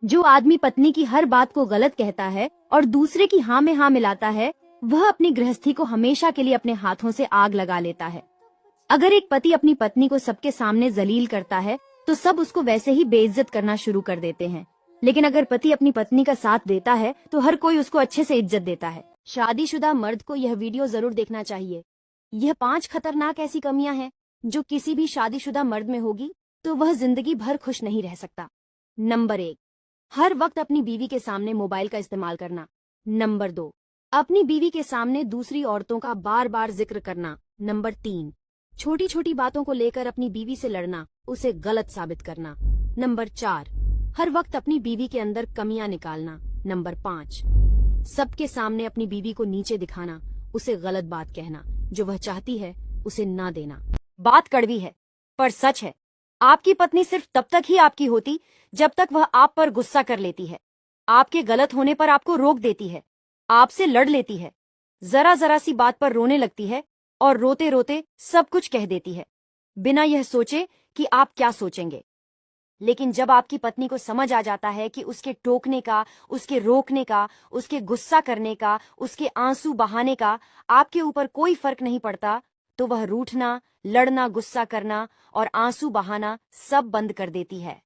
जो आदमी पत्नी की हर बात को गलत कहता है और दूसरे की हाँ में हाँ मिलाता है, वह अपनी गृहस्थी को हमेशा के लिए अपने हाथों से आग लगा लेता है। अगर एक पति अपनी पत्नी को सबके सामने जलील करता है, तो सब उसको वैसे ही बेइज्जत करना शुरू कर देते हैं। लेकिन अगर पति अपनी पत्नी का साथ देता है, तो हर कोई उसको अच्छे से इज्जत देता है। शादीशुदा मर्द को यह वीडियो जरूर देखना चाहिए। यह 5 खतरनाक ऐसी कमियां हैं जो किसी भी शादीशुदा मर्द में होगी तो वह जिंदगी भर खुश नहीं रह सकता। नंबर 1, हर वक्त अपनी बीवी के सामने मोबाइल का इस्तेमाल करना। नंबर 2, अपनी बीवी के सामने दूसरी औरतों का बार बार जिक्र करना। नंबर 3, छोटी छोटी बातों को लेकर अपनी बीवी से लड़ना, उसे गलत साबित करना। नंबर 4, हर वक्त अपनी बीवी के अंदर कमियां निकालना। नंबर 5, सबके सामने अपनी बीवी को नीचे दिखाना, उसे गलत बात कहना, जो वह चाहती है उसे ना देना। बात कड़वी है पर सच है। आपकी पत्नी सिर्फ तब तक ही आपकी होती जब तक वह आप पर गुस्सा कर लेती है, आपके गलत होने पर आपको रोक देती है, आपसे लड़ लेती है, जरा जरा सी बात पर रोने लगती है और रोते रोते सब कुछ कह देती है, बिना यह सोचे कि आप क्या सोचेंगे। लेकिन जब आपकी पत्नी को समझ आ जाता है कि उसके टोकने का, उसके रोकने का, उसके गुस्सा करने का, उसके आंसू बहाने का आपके ऊपर कोई फर्क नहीं पड़ता, तो वह रूठना, लड़ना, गुस्सा करना और आंसू बहाना सब बंद कर देती है।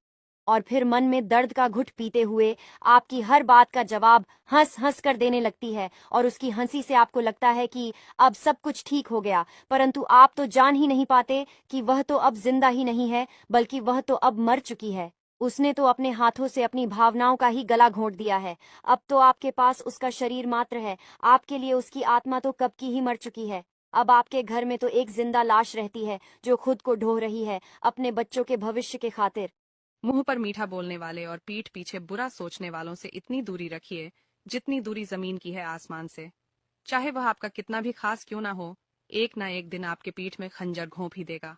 और फिर मन में दर्द का घुट पीते हुए आपकी हर बात का जवाब हंस हंस कर देने लगती है और उसकी हंसी से आपको लगता है कि अब सब कुछ ठीक हो गया, परंतु आप तो जान ही नहीं पाते कि वह तो अब जिंदा ही नहीं है, बल्कि वह तो अब मर चुकी है। उसने तो अपने हाथों से अपनी भावनाओं का ही गला घोंट दिया है। अब तो आपके पास उसका शरीर मात्र है, आपके लिए उसकी आत्मा तो कब की ही मर चुकी है। अब आपके घर में तो एक जिंदा लाश रहती है जो खुद को ढो रही है अपने बच्चों के भविष्य के खातिर। मुंह पर मीठा बोलने वाले और पीठ पीछे बुरा सोचने वालों से इतनी दूरी रखिए जितनी दूरी जमीन की है आसमान से। चाहे वह आपका कितना भी खास क्यों ना हो, एक ना एक दिन आपके पीठ में खंजर घोंप ही देगा।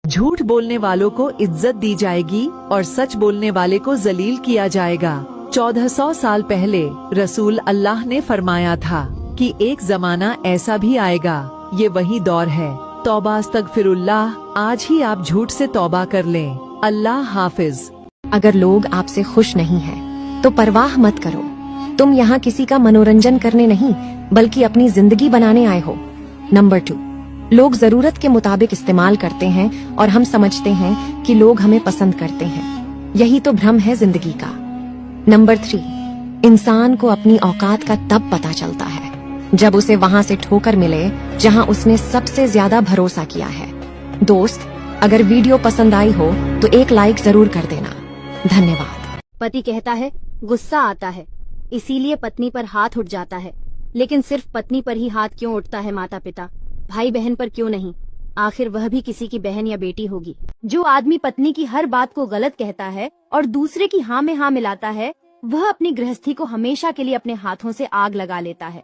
झूठ बोलने वालों को इज्जत दी जाएगी और सच बोलने वाले को जलील किया जाएगा। 1400 साल पहले रसूल अल्लाह ने फरमाया था कि एक जमाना ऐसा भी आएगा, ये वही दौर है। तौबा अस्तगफिरुल्लाह, आज ही आप झूठ से तौबा कर लें। अल्लाह हाफिज। अगर लोग आपसे खुश नहीं हैं, तो परवाह मत करो। तुम यहाँ किसी का मनोरंजन करने नहीं, बल्कि अपनी जिंदगी बनाने आए हो। नंबर 2, लोग जरूरत के मुताबिक इस्तेमाल करते हैं और हम समझते हैं कि लोग हमें पसंद करते हैं। यही तो भ्रम है जिंदगी का। नंबर 3, इंसान को अपनी औकात का तब पता चलता है जब उसे वहाँ से ठोकर मिले जहाँ उसने सबसे ज्यादा भरोसा किया है। दोस्त, अगर वीडियो पसंद आई हो तो एक लाइक जरूर कर देना। धन्यवाद। पति कहता है गुस्सा आता है, इसीलिए पत्नी पर हाथ उठ जाता है। लेकिन सिर्फ पत्नी पर ही हाथ क्यों उठता है माता पिता, भाई बहन पर क्यों नहीं? आखिर वह भी किसी की बहन या बेटी होगी। जो आदमी पत्नी की हर बात को गलत कहता है और दूसरे की हाँ में हाँ मिलाता है, वह अपनी गृहस्थी को हमेशा के लिए अपने हाथों से आग लगा लेता है।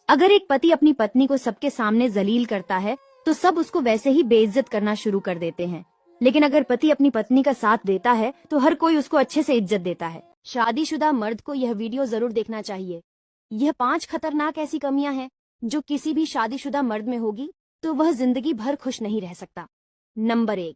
अगर एक पति अपनी पत्नी को सबके सामने जलील करता है, तो सब उसको वैसे ही बेइज्जत करना शुरू कर देते हैं। लेकिन अगर पति अपनी पत्नी का साथ देता है, तो हर कोई उसको अच्छे से इज्जत देता है। शादीशुदा मर्द को यह वीडियो जरूर देखना चाहिए। यह 5 खतरनाक ऐसी कमियां हैं जो किसी भी शादीशुदा मर्द में होगी तो वह जिंदगी भर खुश नहीं रह सकता। नंबर 1,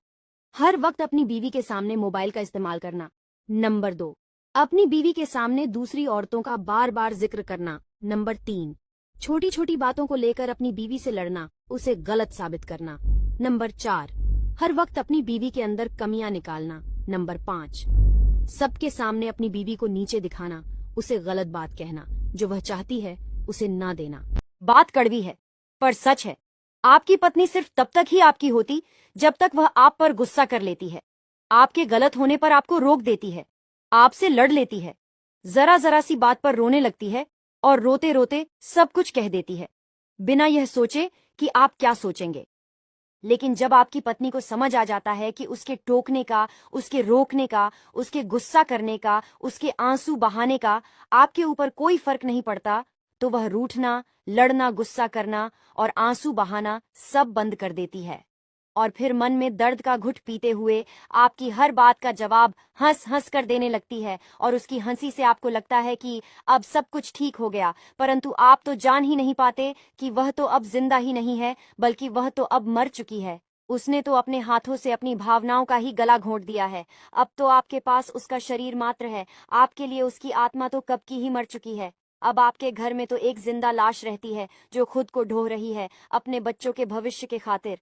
हर वक्त अपनी बीवी के सामने मोबाइल का इस्तेमाल करना। नंबर 2, अपनी बीवी के सामने दूसरी औरतों का बार बार जिक्र करना। नंबर 3, छोटी छोटी बातों को लेकर अपनी बीवी से लड़ना, उसे गलत साबित करना। नंबर 4, हर वक्त अपनी बीवी के अंदर कमियां निकालना। नंबर 5, सबके सामने अपनी बीवी को नीचे दिखाना, उसे गलत बात कहना, जो वह चाहती है उसे ना देना। बात कड़वी है पर सच है। आपकी पत्नी सिर्फ तब तक ही आपकी होती जब तक वह आप पर गुस्सा कर लेती है, आपके गलत होने पर आपको रोक देती है, आपसे लड़ लेती है, जरा जरा सी बात पर रोने लगती है और रोते रोते सब कुछ कह देती है, बिना यह सोचे कि आप क्या सोचेंगे। लेकिन जब आपकी पत्नी को समझ आ जाता है कि उसके टोकने का, उसके रोकने का, उसके गुस्सा करने का, उसके आंसू बहाने का आपके ऊपर कोई फर्क नहीं पड़ता, तो वह रूठना, लड़ना, गुस्सा करना और आंसू बहाना सब बंद कर देती है। और फिर मन में दर्द का घुट पीते हुए आपकी हर बात का जवाब हंस हंस कर देने लगती है और उसकी हंसी से आपको लगता है कि अब सब कुछ ठीक हो गया, परंतु आप तो जान ही नहीं पाते कि वह तो अब जिंदा ही नहीं है, बल्कि वह तो अब मर चुकी है। उसने तो अपने हाथों से अपनी भावनाओं का ही गला घोंट दिया है। अब तो आपके पास उसका शरीर मात्र है, आपके लिए उसकी आत्मा तो कब की ही मर चुकी है। अब आपके घर में तो एक जिंदा लाश रहती है जो खुद को ढो रही है अपने बच्चों के भविष्य के खातिर।